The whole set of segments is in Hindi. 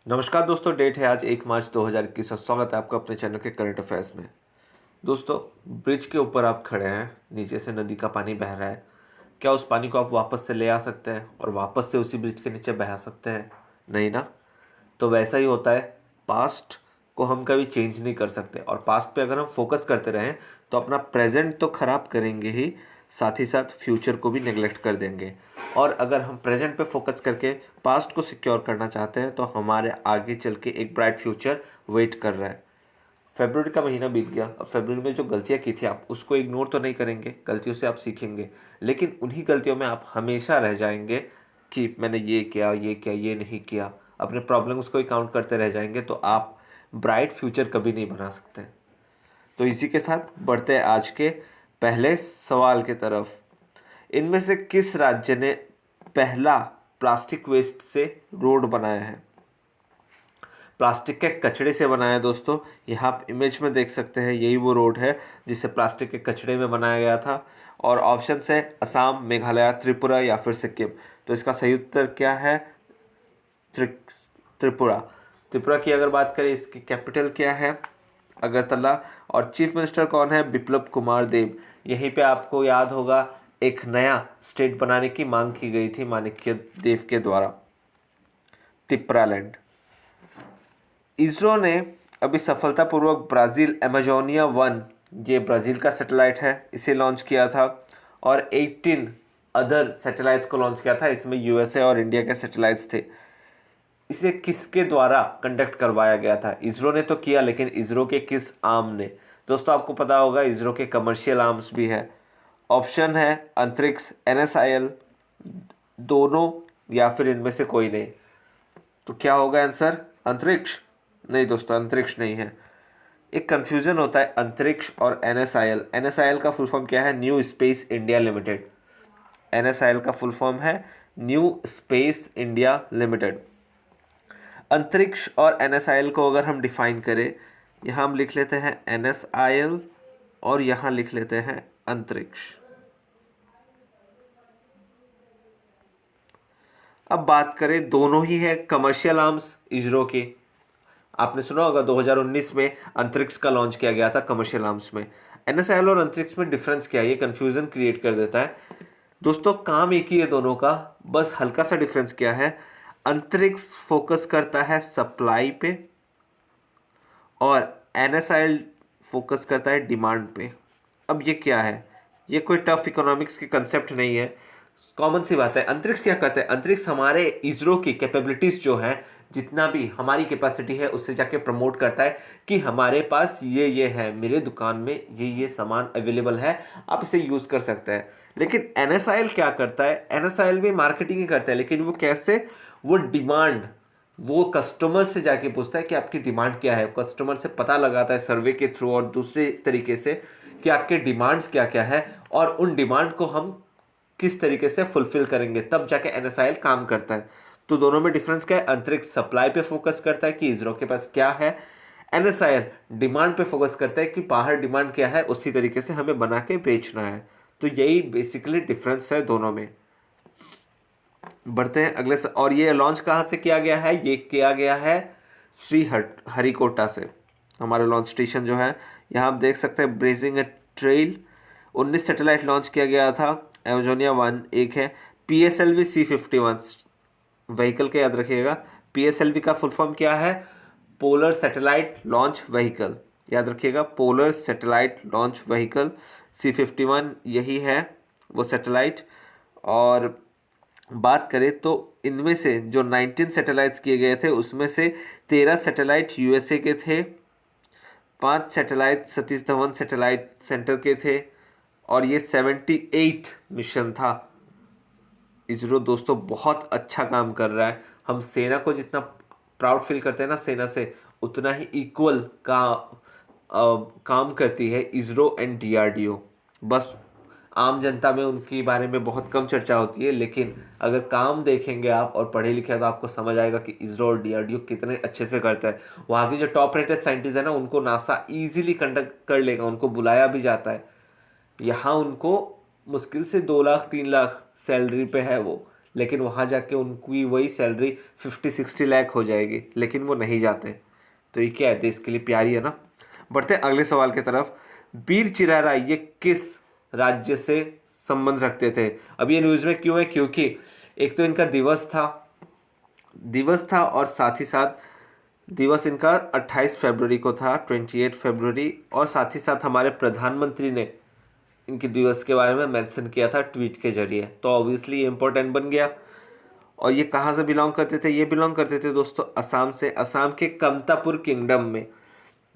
नमस्कार दोस्तों, डेट है आज 1 मार्च 2021 और स्वागत है आपका अपने चैनल के करंट अफेयर्स में। दोस्तों, ब्रिज के ऊपर आप खड़े हैं, नीचे से नदी का पानी बह रहा है। क्या उस पानी को आप वापस से ले आ सकते हैं और वापस से उसी ब्रिज के नीचे बहा सकते हैं? नहीं ना। तो वैसा ही होता है, पास्ट को हम कभी चेंज नहीं कर सकते और पास्ट पे अगर हम फोकस करते रहें तो अपना प्रेजेंट तो ख़राब करेंगे ही, साथ ही साथ फ्यूचर को भी नेग्लेक्ट कर देंगे। और अगर हम प्रेजेंट पे फोकस करके पास्ट को सिक्योर करना चाहते हैं तो हमारे आगे चल के एक ब्राइट फ्यूचर वेट कर रहा है। फरवरी का महीना बीत गया। अब फरवरी में जो गलतियाँ की थी आप उसको इग्नोर तो नहीं करेंगे, गलतियों से आप सीखेंगे, लेकिन उन्हीं गलतियों में आप हमेशा रह जाएंगे कि मैंने ये किया, ये किया, ये नहीं किया। अपने प्रॉब्लम्स को ही काउंट करते रह जाएंगे तो आप ब्राइट फ्यूचर कभी नहीं बना सकते। तो इसी के साथ बढ़ते हैं आज के पहले सवाल की तरफ। इनमें से किस राज्य ने पहला प्लास्टिक वेस्ट से रोड बनाया है? प्लास्टिक के कचड़े से बनाया है दोस्तों। यहाँ आप इमेज में देख सकते हैं, यही वो रोड है जिसे प्लास्टिक के कचड़े में बनाया गया था। और ऑप्शन है असम, मेघालय, त्रिपुरा या फिर सिक्किम। तो इसका सही उत्तर क्या है? त्रिपुरा। त्रिपुरा की अगर बात करें, इसकी कैपिटल क्या है? अगरतला। और चीफ मिनिस्टर कौन है? बिप्लब कुमार देब। यहीं पे आपको याद होगा, एक नया स्टेट बनाने की मांग की गई थी माणिक्य देव के द्वारा, तिप्रालैंड। इसरो ने अभी सफलतापूर्वक ब्राज़ील एमेजोनिया 1, ये ब्राज़ील का सैटेलाइट है, इसे लॉन्च किया था। और 18 अदर सैटेलाइट्स को लॉन्च किया था, इसमें यूएसए और इंडिया के सैटेलाइट्स थे। इसे किसके द्वारा कंडक्ट करवाया गया था? इसरो ने तो किया, लेकिन इसरो के किस आर्म ने? दोस्तों, आपको पता होगा इसरो के कमर्शियल आर्म्स भी है। ऑप्शन है अंतरिक्ष, एनएसआईएल, दोनों या फिर इनमें से कोई नहीं। तो क्या होगा आंसर? अंतरिक्ष? नहीं दोस्तों, अंतरिक्ष नहीं है। एक कंफ्यूजन होता है अंतरिक्ष और एनएसआईएल। एनएसआईएल का फुल फॉर्म क्या है? New space India limited. NSIL का फुल फॉर्म है न्यू स्पेस इंडिया लिमिटेड। अंतरिक्ष और एनएसआईएल को अगर हम डिफाइन करें, यहाँ हम लिख लेते हैं एनएसआईएल और यहाँ लिख लेते हैं अंतरिक्ष। अब बात करें, दोनों ही है कमर्शियल आर्म्स इसरो के। आपने सुना होगा 2019 में अंतरिक्ष का लॉन्च किया गया था कमर्शियल आर्म्स में। एनएसआईएल और अंतरिक्ष में डिफरेंस क्या है? ये कंफ्यूजन क्रिएट कर देता है दोस्तों। काम एक ही है दोनों का, बस हल्का सा डिफरेंस क्या है? अंतरिक्ष फोकस करता है सप्लाई पे और एनएसआईएल फोकस करता है डिमांड पे। अब ये क्या है? ये कोई टफ इकोनॉमिक्स की कंसेप्ट नहीं है, कॉमन सी बात है। अंतरिक्ष क्या करता है? अंतरिक्ष हमारे इसरो की कैपेबिलिटीज़ जो हैं, जितना भी हमारी कैपेसिटी है उससे जाके प्रमोट करता है कि हमारे पास ये है, मेरे दुकान में ये सामान अवेलेबल है, आप इसे यूज़ कर सकते हैं। लेकिन एनएसआईएल क्या करता है? एनएसआईएल भी मार्केटिंग ही करता है, लेकिन वो कैसे? वो डिमांड, वो कस्टमर से जाके पूछता है कि आपकी डिमांड क्या है। कस्टमर से पता लगाता है सर्वे के थ्रू और दूसरे तरीके से कि आपके डिमांड्स क्या क्या है और उन डिमांड को हम किस तरीके से फुलफिल करेंगे, तब जाके एनएसआईएल काम करता है। तो दोनों में डिफरेंस क्या है? अंतरिक्ष सप्लाई पे फोकस करता है कि इसरो के पास क्या है, एनएसआईएल डिमांड पे फोकस करता है कि बाहर डिमांड क्या है, उसी तरीके से हमें बना के बेचना है। तो यही बेसिकली डिफरेंस है दोनों में। बढ़ते हैं अगले और ये लॉन्च कहाँ से किया गया है? ये किया गया है श्री हरिकोटा से। हमारा लॉन्च स्टेशन जो है, यहाँ आप देख सकते हैं ब्रेजिंग ए ट्रेल। 19 सैटेलाइट लॉन्च किया गया था। एमेजोनिया 1 एक है। PSLV C51 व्हीकल के याद रखिएगा। PSLV का फुल फॉर्म क्या है? पोलर सैटेलाइट लॉन्च व्हीकल, याद रखिएगा, polar satellite launch vehicle. C51 यही है वो सैटेलाइट। और बात करें तो इनमें से जो 19 सैटेलाइट्स किए गए थे उसमें से 13 सैटेलाइट यूएसए के थे, 5 satellite Satish Dhawan satellite centre के थे और ये 78 मिशन था। इसरो दोस्तों बहुत अच्छा काम कर रहा है। हम सेना को जितना प्राउड फील करते हैं ना सेना से, उतना ही इक्वल काम करती है इसरो एंड DRDO। बस आम जनता में उनके बारे में बहुत कम चर्चा होती है, लेकिन अगर काम देखेंगे आप और पढ़े लिखे तो आपको समझ आएगा कि इसरो और DRDO कितने अच्छे से करता है। वहाँ की जो टॉप रेटेड साइंटिस्ट है ना, उनको नासा इजीली कंडक्ट कर लेगा, उनको बुलाया भी जाता है। यहाँ उनको मुश्किल से 2 लाख 3 लाख सैलरी पे है वो, लेकिन वहाँ जाके उनकी वही सैलरी 50-60 लाख हो जाएगी, लेकिन वो नहीं जाते। तो ये क्या है, देश के लिए प्यारी है ना। बढ़ते हैं अगले सवाल की तरफ। वीर चिरारा ये किस राज्य से संबंध रखते थे? अब ये न्यूज़ में क्यों है, क्योंकि एक तो इनका दिवस था और साथ ही साथ दिवस इनका 28 फरवरी को था, 28 फरवरी, और साथ ही साथ हमारे प्रधानमंत्री ने इनके दिवस के बारे में मेंशन किया था ट्वीट के जरिए, तो ऑब्वियसली ये इम्पोर्टेंट बन गया। और ये कहाँ से बिलोंग करते थे? ये बिलोंग करते थे दोस्तों असम से। असम के कमतापुर किंगडम में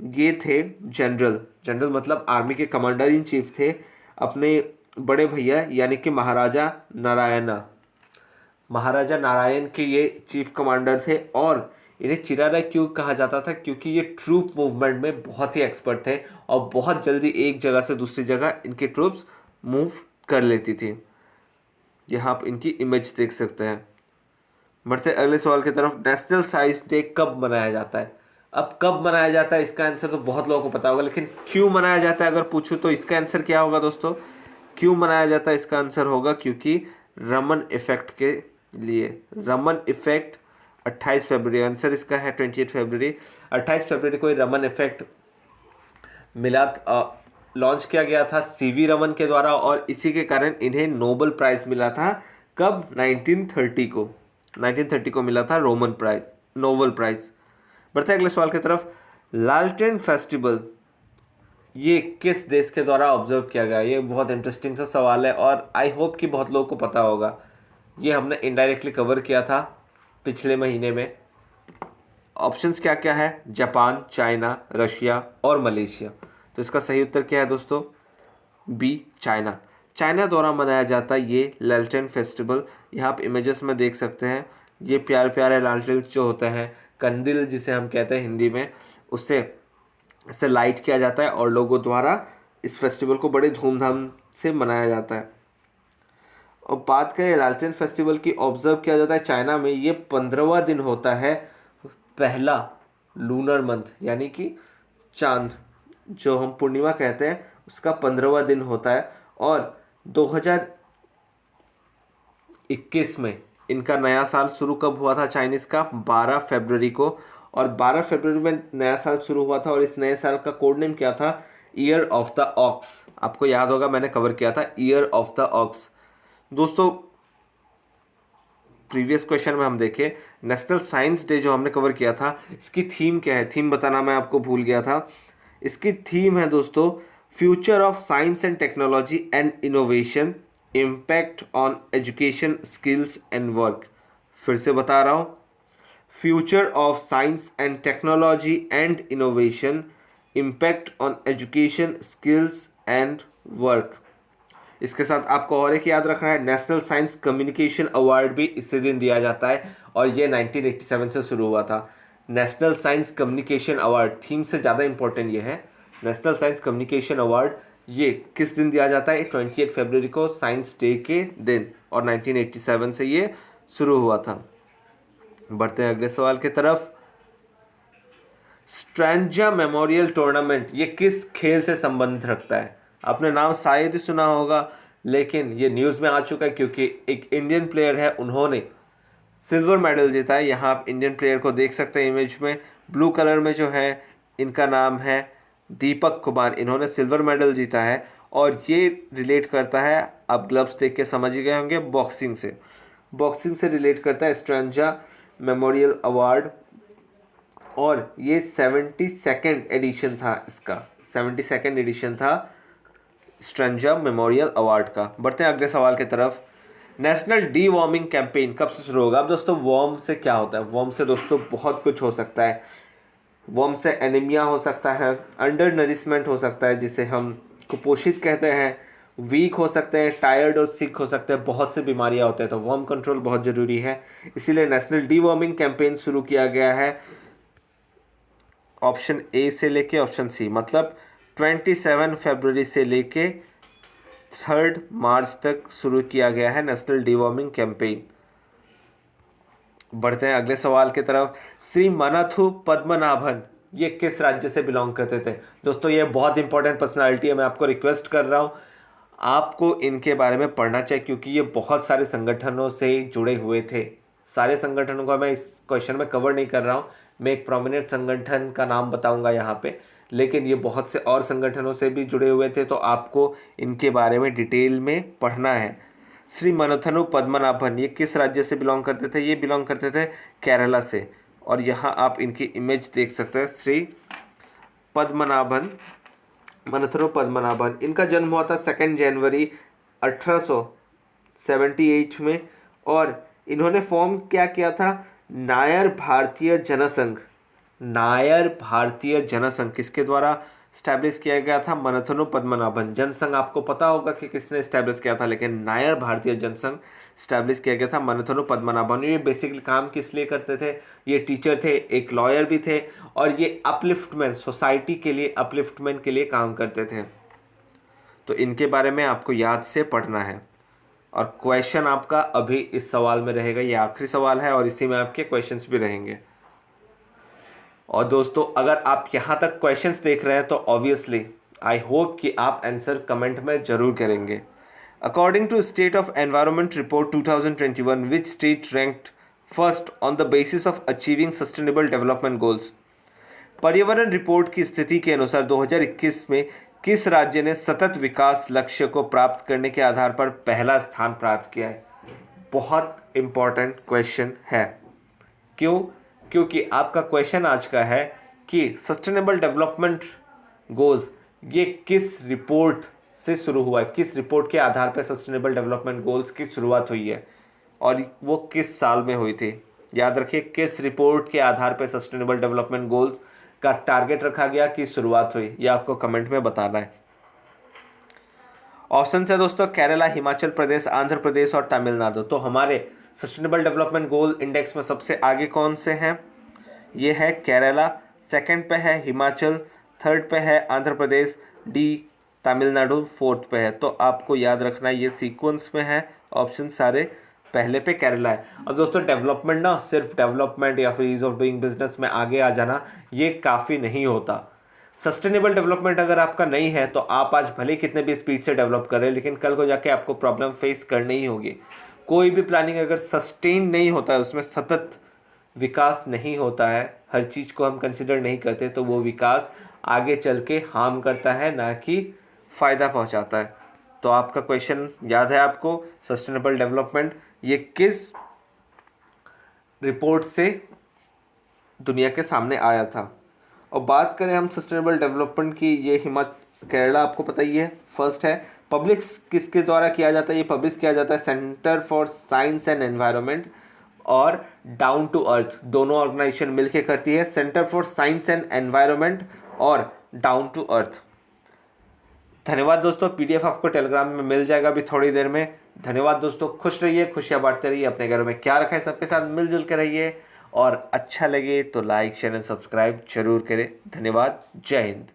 ये थे जनरल मतलब आर्मी के कमांडर इन चीफ थे। अपने बड़े भैया यानी कि महाराजा नारायण के ये चीफ कमांडर थे। और इन्हें चिरारा क्यों कहा जाता था? क्योंकि ये ट्रूप मूवमेंट में बहुत ही एक्सपर्ट थे और बहुत जल्दी एक जगह से दूसरी जगह इनकी ट्रूप्स मूव कर लेती थी। यहाँ आप इनकी इमेज देख सकते हैं। बढ़ते अगले सवाल की तरफ। नेशनल साइंस डे कब मनाया जाता है? अब कब मनाया जाता है इसका आंसर तो बहुत लोगों को पता होगा, लेकिन क्यों मनाया जाता है अगर पूछूं तो इसका आंसर क्या होगा दोस्तों? क्यों मनाया जाता है इसका आंसर होगा क्योंकि रमन इफेक्ट के लिए। रमन इफेक्ट 28 फरवरी, आंसर इसका है 28 फरवरी। 28 फरवरी को रमन इफेक्ट मिला, लॉन्च किया गया था सीवी रमन के द्वारा, और इसी के कारण इन्हें नोबेल प्राइज मिला था। कब? 1930 को मिला था नोबेल प्राइज। बढ़ते हैं अगले सवाल की तरफ। लालटेन फेस्टिवल ये किस देश के द्वारा ऑब्जर्व किया गया? ये बहुत इंटरेस्टिंग सा सवाल है और आई होप कि बहुत लोगों को पता होगा। ये हमने इनडायरेक्टली कवर किया था पिछले महीने में। ऑप्शंस क्या क्या है? जापान, चाइना, रशिया और मलेशिया। तो इसका सही उत्तर क्या है दोस्तों? बी, चाइना द्वारा मनाया जाता है ये लालटेन फेस्टिवल। यहाँ आप इमेजेस में देख सकते हैं। ये प्यारे प्यारे लालटेन जो होते हैं, कंदील जिसे हम कहते हैं हिंदी में, उससे इसे लाइट किया जाता है और लोगों द्वारा इस फेस्टिवल को बड़े धूमधाम से मनाया जाता है। और बात करें लालटेन फेस्टिवल की, ऑब्जर्व किया जाता है चाइना में। ये 15वां दिन होता है पहला लूनर मंथ, यानी कि चांद जो हम पूर्णिमा कहते हैं उसका 15वां दिन होता है। और 2021 में इनका नया साल शुरू कब हुआ था चाइनीज़ का? 12 फरवरी को। और 12 फरवरी में नया साल शुरू हुआ था और इस नए साल का कोड नेम क्या था? Year of the ox. आपको याद होगा मैंने कवर किया था ईयर ऑफ द ऑक्स। दोस्तों प्रीवियस क्वेश्चन में हम देखें नेशनल साइंस डे जो हमने कवर किया था, इसकी थीम क्या है? थीम बताना मैं आपको भूल गया था। इसकी थीम है दोस्तों future of science and technology and innovation, impact on education, skills and work. फिर से बता रहा हूँ, future of science and technology and innovation, impact on education, skills and work. इसके साथ आपको और एक याद रखना है, नेशनल साइंस कम्युनिकेशन अवार्ड भी इसी दिन दिया जाता है और ये 1987 से शुरू हुआ था। National science communication award theme से ज़्यादा इंपॉर्टेंट ये है। नेशनल साइंस कम्युनिकेशन अवार्ड ये किस दिन दिया जाता है? 28 फरवरी को, साइंस डे के दिन, और 1987 से ये शुरू हुआ था। बढ़ते हैं अगले सवाल की तरफ। स्ट्रेंजा मेमोरियल टूर्नामेंट ये किस खेल से संबंध रखता है? आपने नाम शायद ही सुना होगा, लेकिन ये न्यूज़ में आ चुका है क्योंकि एक इंडियन प्लेयर है, उन्होंने सिल्वर मेडल जीता है। यहाँ आप इंडियन प्लेयर को देख सकते हैं इमेज में, ब्लू कलर में जो है, इनका नाम है दीपक कुमार। इन्होंने सिल्वर मेडल जीता है और ये रिलेट करता है, आप ग्लव्स देख के समझ ही गए होंगे, बॉक्सिंग से रिलेट करता है स्ट्रेंजा मेमोरियल अवार्ड। और ये 72nd एडिशन था इसका, 72nd एडिशन था स्ट्रेंजा मेमोरियल अवार्ड का। बढ़ते हैं अगले सवाल की तरफ। नेशनल डी वॉर्मिंग कैंपेन कब से शुरू होगा? अब दोस्तों वॉर्म से क्या होता है? वॉर्म से दोस्तों बहुत कुछ हो सकता है। वॉर्म से एनीमिया हो सकता है, अंडर नरिशमेंट हो सकता है जिसे हम कुपोषित कहते हैं, वीक हो सकते हैं, टायर्ड और सिक हो सकते हैं, बहुत से बीमारियां होते हैं। तो वॉर्म कंट्रोल बहुत ज़रूरी है, इसीलिए नेशनल डी वॉर्मिंग कैंपेन शुरू किया गया है। ऑप्शन ए से लेके ऑप्शन सी, मतलब 27 फरवरी से लेके 3 मार्च तक शुरू किया गया है नेशनल डी वॉर्मिंग कैंपेन। बढ़ते हैं अगले सवाल की तरफ। श्री मनाथु पद्मनाभन ये किस राज्य से बिलोंग करते थे? दोस्तों ये बहुत इंपॉर्टेंट पर्सनालिटी है, मैं आपको रिक्वेस्ट कर रहा हूँ आपको इनके बारे में पढ़ना चाहिए क्योंकि ये बहुत सारे संगठनों से जुड़े हुए थे। सारे संगठनों का मैं इस क्वेश्चन में कवर नहीं कर रहा हूँ, मैं एक प्रोमिनेंट संगठन का नाम बताऊंगा यहाँ पे, लेकिन ये बहुत से और संगठनों से भी जुड़े हुए थे, तो आपको इनके बारे में डिटेल में पढ़ना है। श्री मनोथनु पद्मनाभन ये किस राज्य से बिलोंग करते थे? ये बिलोंग करते थे केरला से, और यहाँ आप इनकी इमेज देख सकते हैं। श्री पद्मनाभन, मनोथनु पद्मनाभन, इनका जन्म हुआ था 2 जनवरी 1878 में, और इन्होंने फॉर्म क्या किया था? नायर भारतीय जनसंघ। नायर भारतीय जनसंघ किसके द्वारा स्टैब्लिश किया गया था? मनोथनु पद्मनाभन। जनसंघ आपको पता होगा कि किसने स्टैब्लिश किया था, लेकिन नायर भारतीय जनसंघ स्टैब्लिश किया गया था मनोथनु पद्मनाभन। ये बेसिकली काम किस लिए करते थे? ये टीचर थे, एक लॉयर भी थे, और ये अपलिफ्टमेंट, सोसाइटी के लिए, अपलिफ्टमेंट के लिए काम करते थे। तो इनके बारे में आपको याद से पढ़ना है, और क्वेश्चन आपका अभी इस सवाल में रहेगा। ये आखिरी सवाल है और इसी में आपके क्वेश्चंस भी रहेंगे। और दोस्तों, अगर आप यहाँ तक क्वेश्चंस देख रहे हैं तो ऑब्वियसली आई होप कि आप आंसर कमेंट में जरूर करेंगे। According to state of environment report 2021, which state ranked first on the basis of achieving sustainable development goals? पर्यावरण रिपोर्ट की स्थिति के अनुसार 2021 में किस राज्य ने सतत विकास लक्ष्य को प्राप्त करने के आधार पर पहला स्थान प्राप्त किया है? बहुत इंपॉर्टेंट क्वेश्चन है। क्यों? क्योंकि आपका क्वेश्चन आज का है कि सस्टेनेबल डेवलपमेंट गोल्स ये किस रिपोर्ट से शुरू हुआ है, किस रिपोर्ट के आधार पर सस्टेनेबल डेवलपमेंट गोल्स की शुरुआत हुई है, और वो किस साल में हुई थी? याद रखिए, किस रिपोर्ट के आधार पर सस्टेनेबल डेवलपमेंट गोल्स का टारगेट रखा गया, की शुरुआत हुई, ये आपको कमेंट में बताना है। ऑप्शन है दोस्तों केरला, हिमाचल प्रदेश, आंध्र प्रदेश और तमिलनाडु। तो हमारे सस्टेनेबल डेवलपमेंट गोल इंडेक्स में सबसे आगे कौन से हैं? ये है केरला, सेकंड पे है हिमाचल, थर्ड पे है आंध्र प्रदेश, डी तमिलनाडु फोर्थ पे है। तो आपको याद रखना ये सीक्वेंस में है, ऑप्शन सारे पहले पे केरला है। अब दोस्तों, डेवलपमेंट ना सिर्फ डेवलपमेंट या फिर ईज ऑफ डूइंग बिजनेस में आगे आ जाना ये काफ़ी नहीं होता। सस्टेनेबल डेवलपमेंट अगर आपका नहीं है तो आप आज भले कितने भी स्पीड से डेवलप कर रहे हैं, लेकिन कल को जाके आपको प्रॉब्लम फेस करनी ही होगी। कोई भी प्लानिंग अगर सस्टेन नहीं होता है, उसमें सतत विकास नहीं होता है, हर चीज़ को हम कंसिडर नहीं करते, तो वो विकास आगे चल के हार्म करता है, ना कि फ़ायदा पहुंचाता है। तो आपका क्वेश्चन याद है आपको, सस्टेनेबल डेवलपमेंट ये किस रिपोर्ट से दुनिया के सामने आया था? और बात करें हम सस्टेनेबल डेवलपमेंट की, ये केरला आपको पता ही है फर्स्ट है। पब्लिश किसके द्वारा किया जाता है? ये पब्लिश किया जाता है centre for science and environment और डाउन टू अर्थ, दोनों ऑर्गेनाइजेशन मिलकर करती है, centre for science and environment और डाउन टू अर्थ। धन्यवाद दोस्तों, पीडीएफ आपको टेलीग्राम में मिल जाएगा अभी थोड़ी देर में। धन्यवाद दोस्तों, खुश रहिए, खुशियाँ बांटते रहिए, अपने घरों में क्या रखा है सबके साथ मिलजुल के रहिए, और अच्छा लगे तो लाइक शेयर एंड सब्सक्राइब जरूर करें। धन्यवाद, जय हिंद।